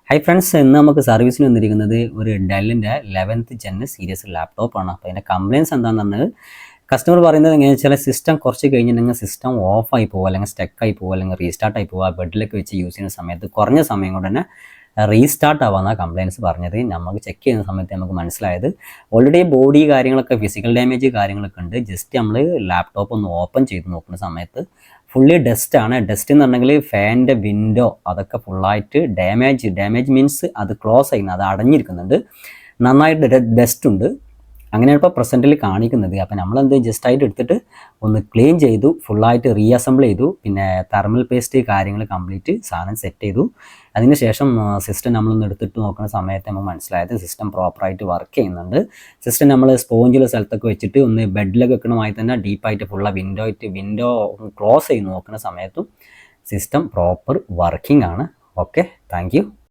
Hi friends, ഇന്ന് നമുക്ക് സർവീസിന് വന്നിരിക്കുന്നത് ഒരു ഡെല്ലിൻ്റെ 11th ജെൻ സീരീസ് ലാപ്ടോപ്പാണ്. അപ്പോൾ അതിൻ്റെ കംപ്ലയിൻസ് എന്താണെന്ന് പറഞ്ഞാൽ കസ്റ്റമർ പറയുന്നത് എങ്ങനെയാണെന്ന് വെച്ചാൽ സിസ്റ്റം കുറച്ച് കഴിഞ്ഞിട്ടുണ്ടെങ്കിൽ സിസ്റ്റം ഓഫായി പോകുക, അല്ലെങ്കിൽ സ്റ്റക്കായി പോകുക, അല്ലെങ്കിൽ റീസ്റ്റാർട്ടായി പോകുക. ബെഡിലൊക്കെ വെച്ച് യൂസ് ചെയ്യുന്ന സമയത്ത് കുറഞ്ഞ സമയം കൊണ്ട് തന്നെ റീസ്റ്റാർട്ട് ആവാമെന്ന കംപ്ലയിൻസ് പറഞ്ഞത്. നമുക്ക് ചെക്ക് ചെയ്യുന്ന സമയത്ത് നമുക്ക് മനസ്സിലായത് ഓൾറെഡി ബോഡി കാര്യങ്ങളൊക്കെ ഫിസിക്കൽ ഡാമേജ് കാര്യങ്ങളൊക്കെ ഉണ്ട്. ജസ്റ്റ് നമ്മൾ ലാപ്ടോപ്പ് ഒന്ന് ഓപ്പൺ ചെയ്ത് നോക്കുന്ന സമയത്ത് ഫുള്ളി ഡസ്റ്റ് ആണ്. ഡസ്റ്റ് എന്ന് പറഞ്ഞെങ്കിൽ ഫാനിൻ്റെ വിൻഡോ അതൊക്കെ ഫുള്ളായിട്ട് ഡാമേജ് മീൻസ് അത് ക്ലോസ് ചെയ്യുന്നത്, അത് അടഞ്ഞിരിക്കുന്നുണ്ട്, നന്നായിട്ട് ഡസ്റ്റ് ഉണ്ട്. അങ്ങനെയാണ് ഇപ്പോൾ പ്രസൻറ്റിൽ കാണിക്കുന്നത്. അപ്പോൾ നമ്മളെന്ത് ജസ്റ്റ് ആയിട്ട് എടുത്തിട്ട് ഒന്ന് ക്ലീൻ ചെയ്തു, ഫുള്ളായിട്ട് റീഅസംബിൾ ചെയ്തു, പിന്നെ തെർമൽ പേസ്റ്റ് കാര്യങ്ങൾ കംപ്ലീറ്റ് സാധനം സെറ്റ് ചെയ്തു. അതിനുശേഷം സിസ്റ്റം നമ്മളൊന്ന് എടുത്തിട്ട് നോക്കുന്ന സമയത്ത് നമുക്ക് മനസ്സിലായത് സിസ്റ്റം പ്രോപ്പറായിട്ട് വർക്ക് ചെയ്യുന്നുണ്ട്. സിസ്റ്റം നമ്മൾ സ്പോഞ്ചുള്ള സ്ഥലത്തൊക്കെ വെച്ചിട്ട് ഒന്ന് ബെഡിലൊക്കെ വെക്കണമായി തന്നെ ഡീപ്പായിട്ട് ഫുള്ള വിൻഡോ ക്ലോസ് ചെയ്ത് നോക്കുന്ന സമയത്തും സിസ്റ്റം പ്രോപ്പർ വർക്കിംഗ് ആണ്. Okay, thank you.